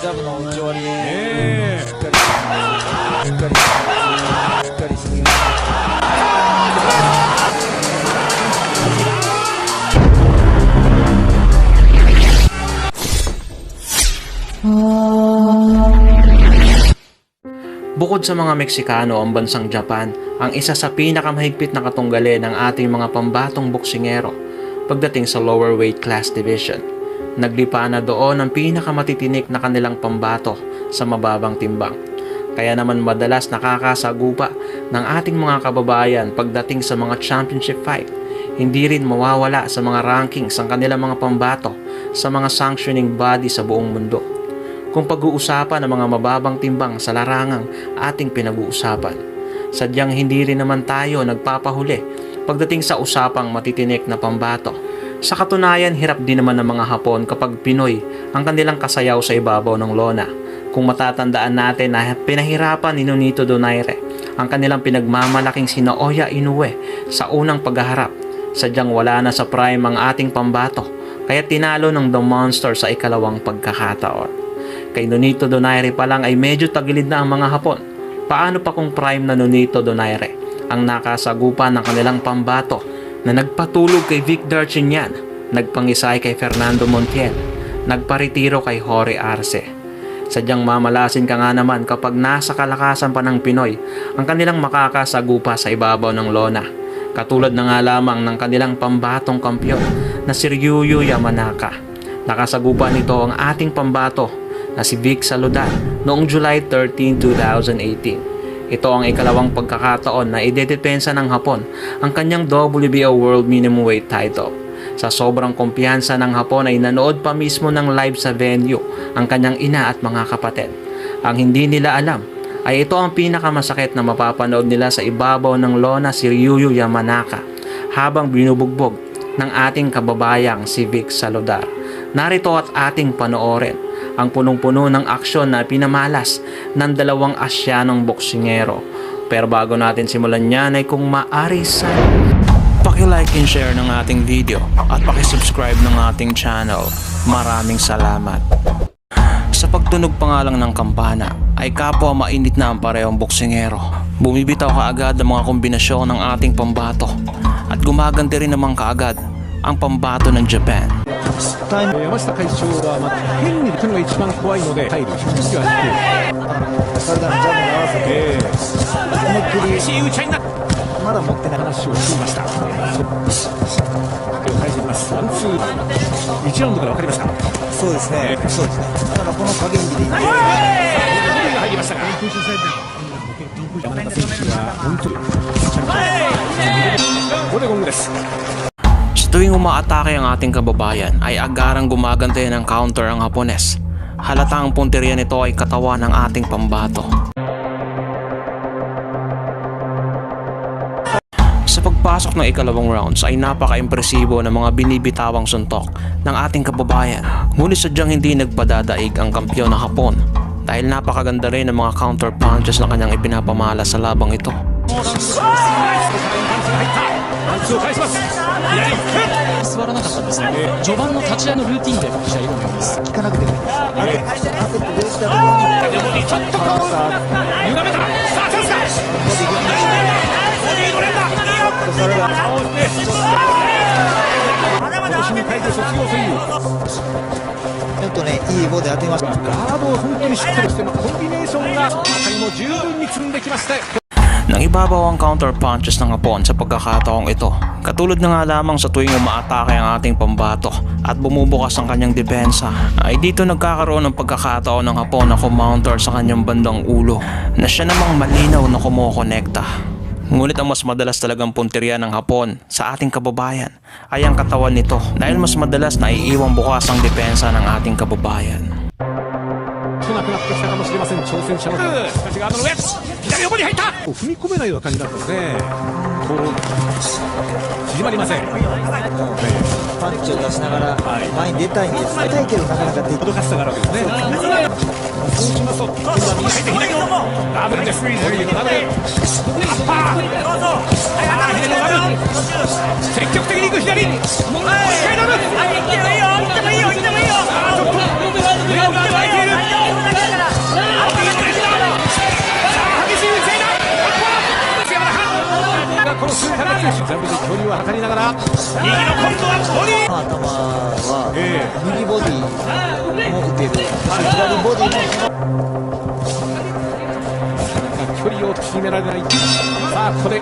ジャブの打ち終わり、しっかりしっかりしっかりしBukod sa mga Meksikano, ang bansang Japan ang isa sa pinakamahigpit na katunggali ng ating mga pambatong boksingero pagdating sa lower weight class division. Naglipa na doon ang pinakamatitinik na kanilang pambato sa mababang timbang. Kaya naman madalas nakakasagupa ng ating mga kababayan pagdating sa mga championship fight. Hindi rin mawawala sa mga rankings ang kanilang mga pambato sa mga sanctioning body sa buong mundo. Kung pag-uusapan ng mga mababang timbang sa larangang ating pinag-uusapan, sadyang hindi rin naman tayo nagpapahuli pagdating sa usapang matitinik na pambato. Sa katunayan, hirap din naman ng mga Hapon kapag Pinoy ang kanilang kasayaw sa ibabaw ng lona. Kung matatandaan natin na pinahirapan ni Nonito Donaire ang kanilang pinagmamalaking sina Oya Inoue sa unang paghaharap, sadyang wala na sa prime ang ating pambato, kaya tinalo ng The Monster sa ikalawang pagkakataon. Kay Nonito Donaire pa lang ay medyo tagilid na ang mga Hapon. Paano pa kung prime na Nonito Donaire ang nakasagupan ng kanilang pambato na nagpatulog kay Vic Darchinyan, nagpangisay kay Fernando Montiel, nagparitiro kay Jorge Arce. Sadyang mamalasin ka nga naman kapag nasa kalakasan pa ng Pinoy ang kanilang makakasagupa sa ibabaw ng lona. Katulad na nga lamang ng kanilang pambatong kampyon na si Ryu Yamanaka. Nakasagupa nito ang ating pambato na si Vic Saludar noong July 13, 2018. Ito ang ikalawang pagkakataon na idedepensa ng Hapon ang kanyang WBO World Minimum Weight title. Sa sobrang kumpiyansa ng Hapon ay nanood pa mismo ng live sa venue ang kanyang ina at mga kapatid. Ang hindi nila alam ay ito ang pinakamasakit na mapapanood nila sa ibabaw ng lona si Ryu Yamanaka habang binubugbog ng ating kababayang si Vic Saludar. Narito at ating panoorin ang punong-puno ng aksyon na pinamalas ng dalawang Asyanong boksingero. Pero bago natin simulan yan ay kung maaari sa paki-like and share ng ating video at paki-subscribe ng ating channel. Maraming salamat. Sa pagtunog pa nga lang ng kampana ay kapwa mainit na ang parehong boksingero. Bumibitaw kaagad ang mga kombinasyon ng ating pambato at gumaganti rin naman kaagad ang pambato ng Japan. 山下会長はまだ変に行くのが一番怖いので入る低くは低い体にジャブを合わせて思いっきり激しい打ち合いになってまだ持ってない話をしていました返していますワンツー1ラウンドから分かりましたそうですね、そうですね。だからこの加減技でいいんで入りましたが山中選手は本当にここでゴングです。 Tuwing umaatake ang ating kababayan ay agarang gumagante ng counter ang Hapones. Halata ang punteriya nito ay katawan ng ating pambato. Sa pagpasok ng ikalawang rounds ay napaka-impresibo ng mga binibitawang suntok ng ating kababayan. Ngunit sadyang hindi nagpadadaig ang kampyon ng Hapon dahil napakaganda rin ng mga counter punches na kanyang ipinapamala sa labang ito. 座らなかったんですね。序盤の立ち合いのルーティンで試合挑んでいます。聞かなくてもいいです。あれ、焦って出した時にちょっとこう歪めたさあチャンスだボディーの連打それが今年の会で卒業戦ちょっとね、いい棒で当てました。ガードを本当にしっかりしてのコンビネーションが辺りも十分に積んできまして Nang ibabaw ang counter punches ng Hapon sa pagkakataong ito. Katulad na nga lamang sa tuwing umaatake ang ating pambato at bumubukas ang kanyang depensa, ay dito nagkakaroon ng pagkakataon ng Hapon na kumounter sa kanyang bandang ulo na siya namang malinaw na kumukonekta. Ngunit ang mas madalas talagang punteriya ng Hapon sa ating kababayan ay ang katawan nito dahil mas madalas na iiwang bukas ang depensa ng ating kababayan. 少なくなってきたかもしれません挑戦者のしかしガードの上左横に入った踏み込めないような感じだったのでこう縮まりませんパンチを出しながら前に出たいんです出たいけどなかなか出て脅かしさがあるわけですねそうしますと今度は右入って左のダブルですボディのダブルアッパー左のダブル積極的にいく左もう一回ダブル行ってもいいよ行ってもいいよ行ってもいいよちょっと上のガード空いている数から全部で距離を測りながら右の今度はボディ頭はえ右ボディも打てる、左ボディも距離を縮められない。さあここで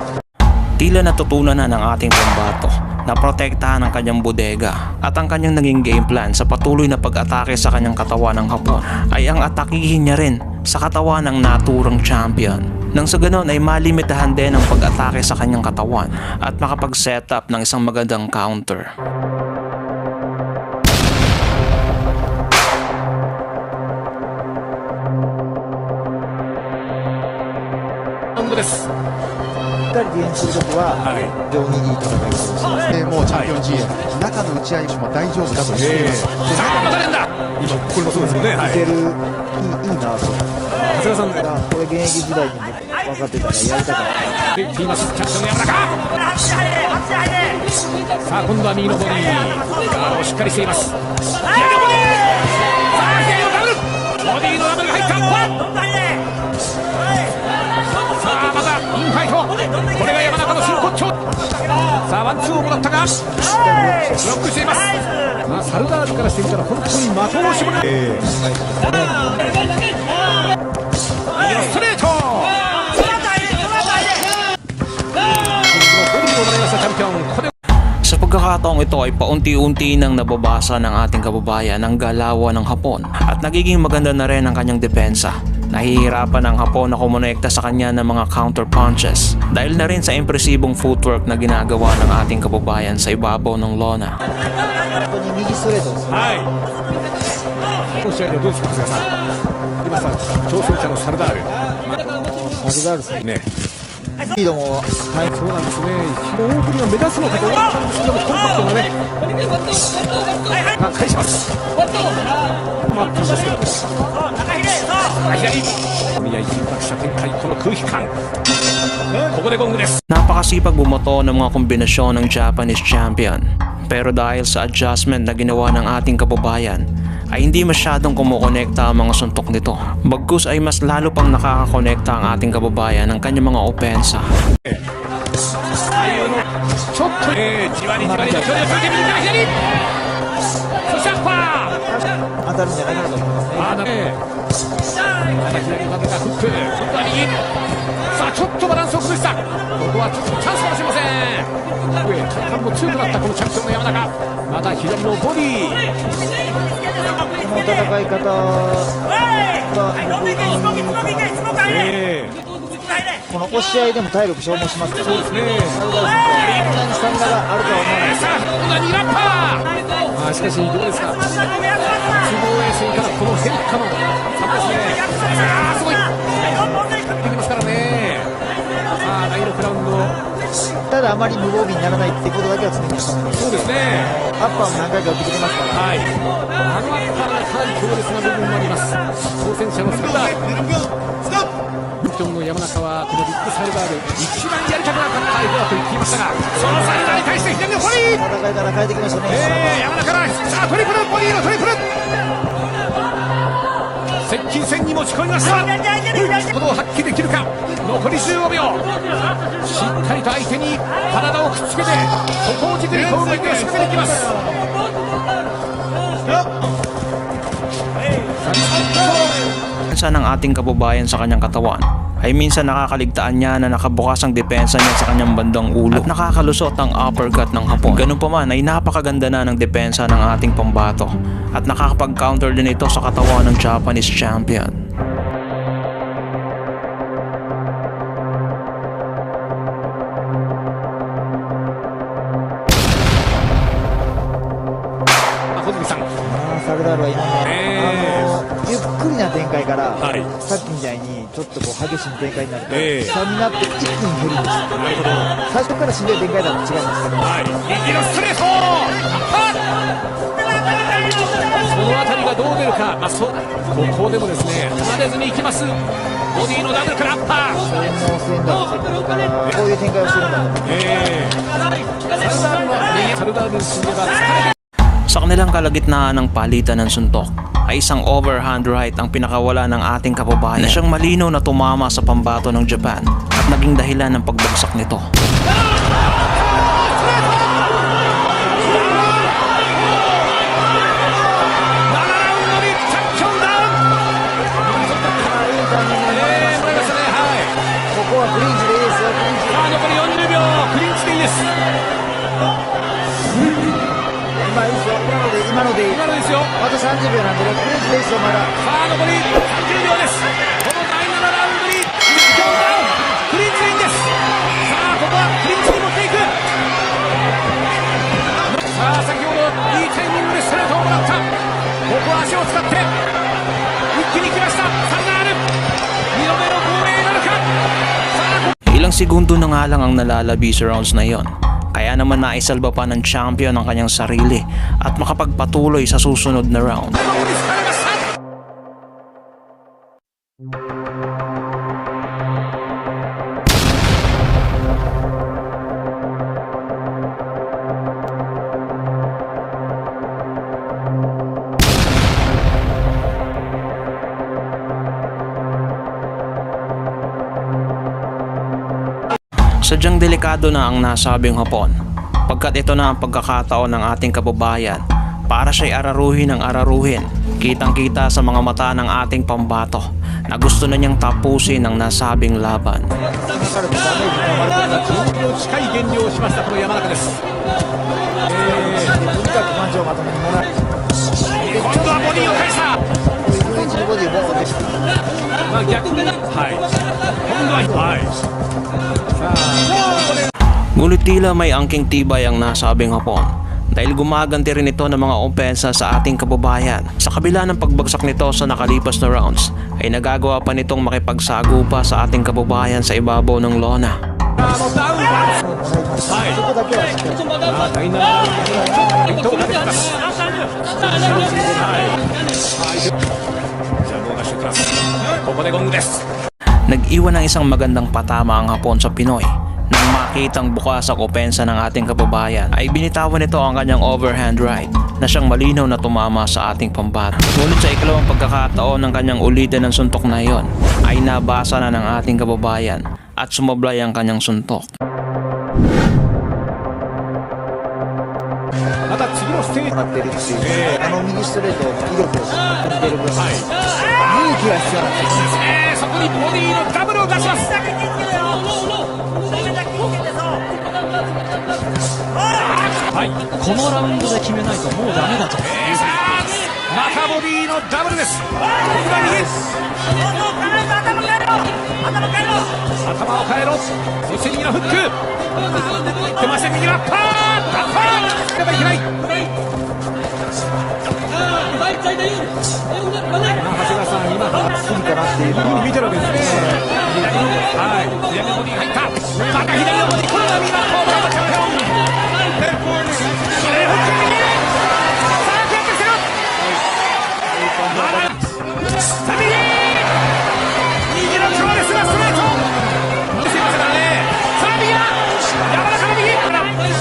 Tila natutunan na ng ating pambato na protektahan ang kanyang bodega at ang kanyang naging game plan sa patuloy na pag-atake sa kanyang katawan ng Hapon ay ang atakihin niya rin sa katawan ng naturang champion. Nang sa ganon ay malimitahan din ang pag-atake sa kanyang katawan at makapag-set up ng isang magandang counter. ラウンドです。しっかりディフェンスするときははい非常にいい戦いをする。もうチャンピオン G 中の打ち合いも大丈夫だと言っています。さあまた連打。今これもそうですよね。はいいける、いいなと。長谷川さんだからこれ現役時代にも分かってたらやりたかった。で言いますキャプテンの山中。さあ今度は右のボディガードをしっかりしています。左のボディさあ左のダブルボディのダブルが入った。さあまたインファイトこれが山中の真骨頂。さあワンツーをもらったがブロックしています。まあサルダールからしてみたら本当に的を絞れない右のストレートボディをもらいましたチャンピオン。ここで Sa pagkakataong ito ay paunti-unti nang nababasa ng ating kababayan ang galawan ng Hapon at nagiging maganda na rin ang kanyang depensa. Nahihirapan ang Hapon na kumonekta sa kanya ng mga counter punches dahil na rin sa impresibong footwork na ginagawa ng ating kababayan sa ibabaw ng lona. 本当に右ストレートですね。はいこの試合ではどうですか長谷川さん。今さ挑戦者のサルダールサルダール選手ねスピードもはいそうなんですね。大振りが目立つのかと思ったんですけどもコンパクトなね返しますマップですけど左宮井緊迫した展開この空気感ここでゴングです。 Napakasipag bumoto ng mga kombinasyon ng Japanese champion. Pero dahil sa adjustment na ginawa ng ating kababayan, ay hindi masyadong kumukonekta ang mga suntok nito. Bagkus ay mas lalo pang nakakakonekta ang ating kababayan ng kanyang mga opensa. ちょっとじわりじわりの距離を続け右から左そしてアッパー当たるんじゃないかなと思いますね。まだ左の風がフック今度は右さあちょっとバランスを崩したここはちょっとチャンスかもしれません。体幹も強くなったこのチャンピオンの山中また左のボディこの戦い方がこの押し合いでも体力消耗しますから、そうですね。サルダール選手はこんなにスタミナがあるとは思わないです。さあ今度は2ラッパーしかしどうですか中防衛線からこの変化の差ですね。さあすごいできますからね。さあ第6ラウンドただあまり無防備にならないってことだけは常にした方がいいです。そうですね。アッパーも何回か打ってきてますから、はいあのアッパーがかなり強烈な部分もあります。挑戦者のサルダールチャンピオンの山中はこのビッグサルダール一番やりたくなかった相手だと言っていましたがそのサルダーに対して左のボディ戦いから変えてきましたね。山中からさあトリプルボディのトリプル接近戦に持ち込みました。このを発揮できるか残り15秒しっかりと相手に体をくっつけてそこを軸に攻撃を仕掛けていきます。Sa ng ating kababayan sa kanyang katawan ay minsan nakakaligtaan niya na nakabukas ang depensa niya sa kanyang bandang ulo at nakakalusot ang uppercut ng Hapon. Ganun pa man ay napakaganda na ng depensa ng ating pambato at nakakapag-counter din ito sa katawan ng Japanese champion.サルダールは今ね、ゆっくりな展開から、はいさっきみたいにちょっとこう激しい展開になると、ええスタミナって一気に減るんですよ。なるほど最初からしんどい展開だと違うんですけど、はい右のストレートそのあたりがどう出るか、ここでもですね離れずにいきます。ボディのダブルからアッパー消耗戦だとこういう展開をするんだと。サルダールの死んでは疲れて Sa kanilang kalagitnaan ng palitan ng suntok ay isang overhand right ang pinakawala ng ating kababayan na siyang malinaw na tumama sa pambato ng Japan at naging dahilan ng pagbagsak nito. 30秒なんで、6レースをまだ。さあ残り30秒です。この第7ラウンドにジョン・ダウンクリーンツインです。さあここはクリーンツイン持っていく。さあ先ほどいいタイミングでストレートをもらった。ここは足を使って一気に来ました。サルナール2度目の防衛なるか。さあIlang segundo na nga lang ang nalalabi sa rounds na yon. Kaya naman naisalba pa ng champion ang kanyang sarili at makapagpatuloy sa susunod na round. Sadyang delikado na ang nasabing hapon, pagkat ito na ang pagkakataon ng ating kababayan para siya'y araruhin ng araruhin. Kitang-kita sa mga mata ng ating pambato na gusto na niyang tapusin ang nasabing laban. 近い減量をしましたこの山中です。とにかく感情をまとめにもらう。今度はボディを返した。1日にボディをボコでした。まあ逆にはい今度ははいさあここで Ngunit tila may angking tibay ang nasabing hapon dahil gumaganti rin ito ng mga opensa sa ating kababayan. Sa kabila ng pagbagsak nito sa nakalipas na rounds ay nagagawa pa nitong makipagsagupa sa ating kababayan sa ibabaw ng lona. ダウンはいそこだけはしっかり。第7ラウンドにポイントをかけてきます。じゃあ動画してください。ここでゴングです。 Nag-iwan ng isang magandang patama ang hapon sa Pinoy. Nang makitang bukas ang opensa ng ating kababayan ay binitawan nito ang kanyang overhand right na siyang malinaw na tumama sa ating pambato. Ngunit sa ikalawang pagkakataon ng kanyang ulitin ng suntok na iyon ay nabasa na ng ating kababayan at sumablay ang kanyang suntok. また次のステージなってるし、右ストレートの威力を感じている分、勇気が必要なんです。そこにボディのダブルを出します。はいこのラウンドで決めないともうダメだと。またボディのダブルです。今度は右頭を変えろ。そして右のフック出ません。右はパーッパーッいけない。長谷川さん今過ぎたなっていうのは見てるわけですね。はい左のボディ入った。また左のボディこれが右のホームランのチャンピオン。それを決める。さあやってきてる。まださあ右の強烈なストレート。すいませんね。さあ右だ。山中の右。残り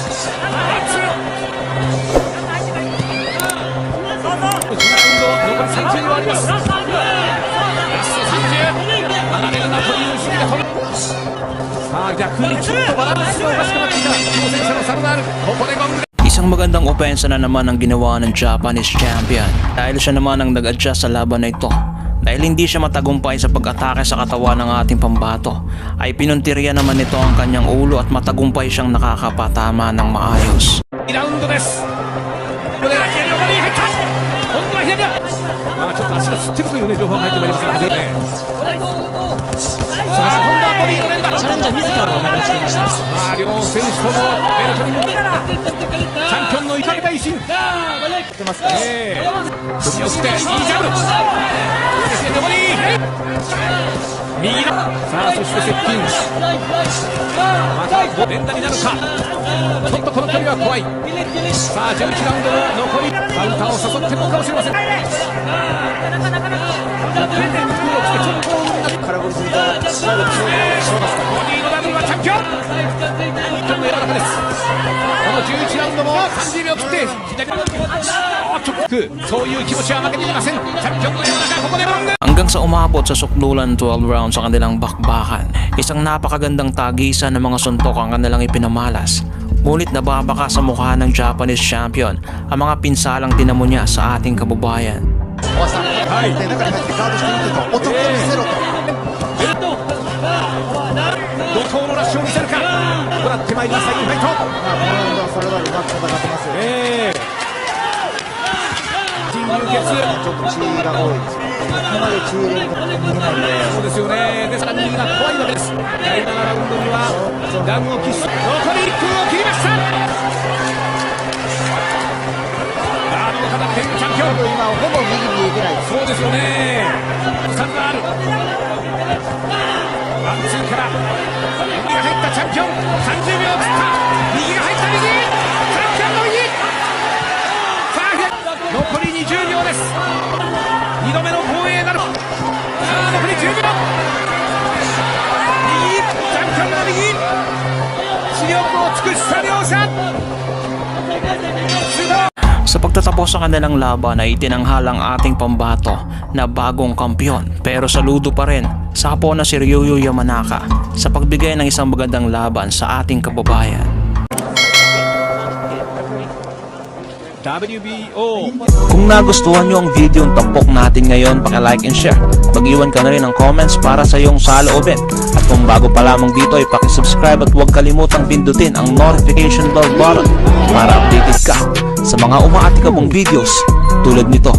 30秒あります。ラスト30。離れるなという守備が取る。さあ逆にちょっとバランスがおかしくなってきた挑戦者のサルナール。ここでゴング。 Isang magandang opensa na naman ang ginawa ng Japanese champion dahil siya naman ang nag-adjust sa laban na ito. Dahil hindi siya matagumpay sa pag-atake sa katawan ng ating pambato, ay pinuntirya naman nito ang kanyang ulo at matagumpay siyang nakakapatama ng maayos. 2ラウンドです。これは左のボディ入った。今度は左だ。まあちょっと足がつってるというね情報が入ってまいりますからね。さあ今度はボディの連打。チャレンジャー自らを流していました。まあ両選手ともベルトに向けチャンピオンの怒り大心。ってますからね。首を振っていいジャブ。ボディ右のさあそして接近。また連打になるか。ちょっとこの距離は怖い。さあ11ラウンドの残りカウンターを誘ってるのかもしれません。空振りすると最後に勝負しますから。ボディのダブルはチャンピオン。日本の柔らかです。この11ラウンドも30秒切って左そういう気持ちは負けていません。チャンピオンの柔らかここでロング。 Hanggang sa umabot sa sukdulan 12 rounds sa kanilang bakbakan, isang napakagandang tagisan ng mga suntok ang kanilang ipinamalas. Ngunit nababaka sa mukha ng Japanese champion ang mga pinsalang tinamo niya sa ating kababayan. はい中に入ってガードしてみてと男を見せろと怒涛のラッシュを見せるか。行ってまいりましたインファイト。このラウンドはそれはうまく戦ってますよね。陣ちょっと血が多いです。ここまで血入れることできないので、そうですよね。ですから右が怖いわけです。第7ラウンドにはダウンを喫し、残り1分を切りました。ガードをかかっているチャンピオン。今ほぼ右に出てないです。そうですよね。差がある。ワンツーから右が入ったチャンピオン。30秒切った。右が入った右。チャンピオンの右。さあ残り20秒です。2度目の防衛なる。さあ残り10秒。右チャンピオンの右。視力を尽くした両者。シュート。Sa pagtatapos sa kanilang laban ay itinanghal ang ating pambato na bagong kampiyon, pero saludo pa rin sa apo na si Ryoyo Yamanaka sa pagbigay ng isang magandang laban sa ating kababayan. WBO. Kung nagustuhan nyo ang video ng tampok natin ngayon, paki-like and share. Mag-iwan ka na rin ng comments para sa iyong saloobin. At kung bago pa lamang dito ay paki-subscribe at huwag kalimutang pindutin ang notification bell button para updated ka sa mga umaatikabong videos tulad nito.